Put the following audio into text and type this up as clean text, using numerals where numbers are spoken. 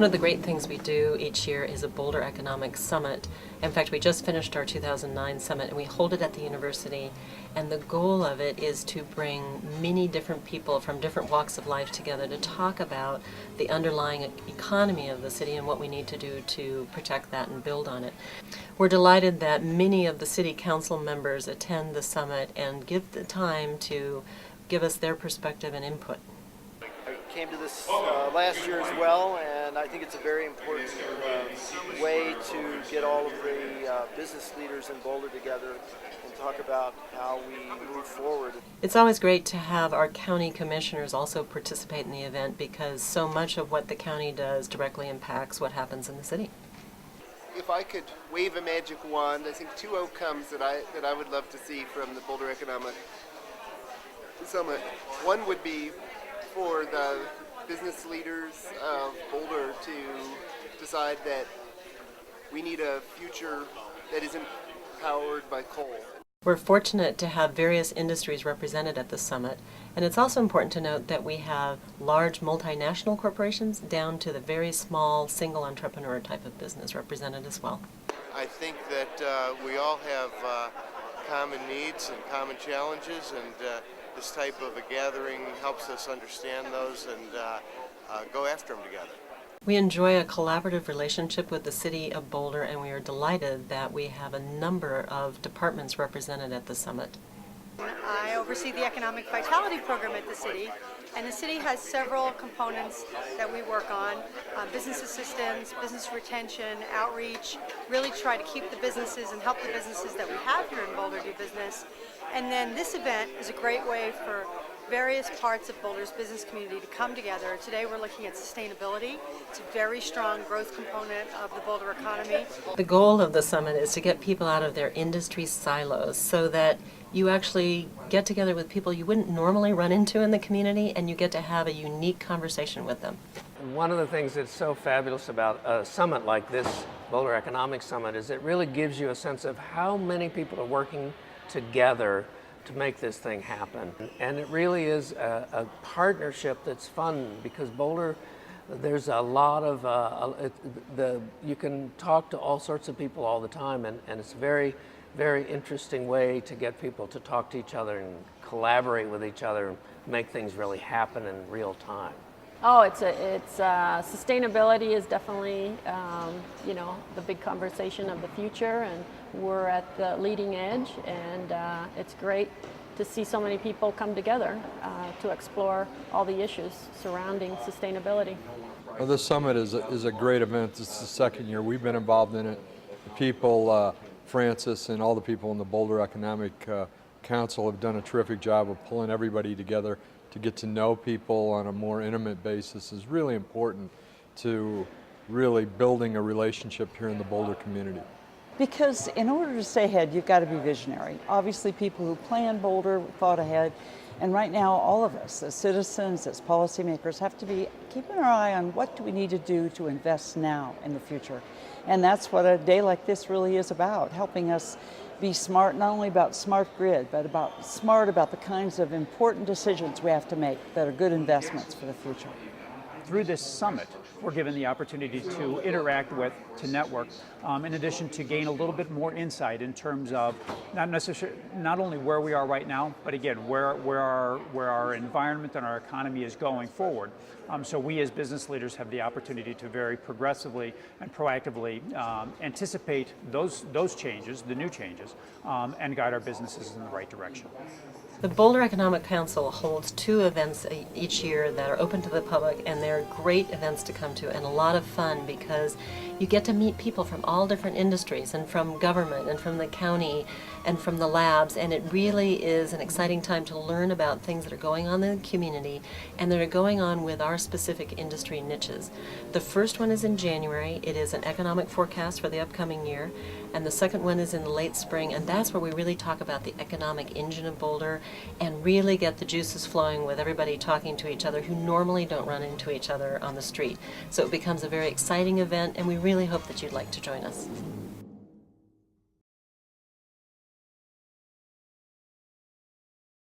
One of the great things we do each year is a Boulder Economic Summit. In fact, we just finished our 2009 summit and we hold it at the university, and the goal of it is to bring many different people from different walks of life together to talk about the underlying economy of the city and what we need to do to protect that and build on it. We're delighted that many of the city council members attend the summit and give the time to give us their perspective and input. I came to this last year as well, and I think it's a very important way to get all of the business leaders in Boulder together and talk about how we move forward. It's always great to have our county commissioners also participate in the event, because so much of what the county does directly impacts what happens in the city. If I could wave a magic wand, I think two outcomes that I would love to see from the Boulder Economic Summit. One would be for the business leaders of Boulder to decide that we need a future that isn't powered by coal. We're fortunate to have various industries represented at the summit, and it's also important to note that we have large multinational corporations down to the very small single entrepreneur type of business represented as well. I think that we all have common needs and common challenges, and this type of a gathering helps us understand those and go after them together. We enjoy a collaborative relationship with the City of Boulder, and we are delighted that we have a number of departments represented at the summit. I oversee the Economic Vitality Program at the city, and the city has several components that we work on: business assistance, business retention, outreach, really try to keep the businesses and help the businesses that we have here in Boulder do business. And then this event is a great way for various parts of Boulder's business community to come together. Today we're looking at sustainability. It's a very strong growth component of the Boulder economy. The goal of the summit is to get people out of their industry silos so that you actually get together with people you wouldn't normally run into in the community, and you get to have a unique conversation with them. One of the things that's so fabulous about a summit like this, Boulder Economic Summit, is it really gives you a sense of how many people are working together to make this thing happen. And it really is a partnership that's fun, because Boulder, there's a lot of, you can talk to all sorts of people all the time, and it's a very, very interesting way to get people to talk to each other and collaborate with each other and make things really happen in real time. Oh, it's sustainability is definitely, the big conversation of the future, and we're at the leading edge, and it's great to see so many people come together to explore all the issues surrounding sustainability. Well, this summit is a great event. It's the second year we've been involved in it. The people, Francis and all the people in the Boulder Economic Council have done a terrific job of pulling everybody together to get to know people on a more intimate basis. Is really important to really building a relationship here in the Boulder community. Because in order to stay ahead, you've got to be visionary. Obviously, people who planned Boulder thought ahead, and right now all of us as citizens, as policymakers, have to be keeping our eye on what do we need to do to invest now in the future. And that's what a day like this really is about, helping us be smart, not only about smart grid, but smart about the kinds of important decisions we have to make that are good investments for the future. Through this summit, we're given the opportunity to interact with, to network, in addition to gain a little bit more insight in terms of not only where we are right now, but again, where our environment and our economy is going forward. So we as business leaders have the opportunity to very progressively and proactively anticipate those changes, the new changes, and guide our businesses in the right direction. The Boulder Economic Council holds 2 events each year that are open to the public, and they're great events to come to and a lot of fun, because you get to meet people from all different industries and from government and from the county and from the labs, and it really is an exciting time to learn about things that are going on in the community and that are going on with our specific industry niches. The first one is in January. It is an economic forecast for the upcoming year, and the second one is in the late spring, and that's where we really talk about the economic engine of Boulder and really get the juices flowing with everybody talking to each other who normally don't run into each other on the street. So it becomes a very exciting event, and we really hope that you'd like to join us.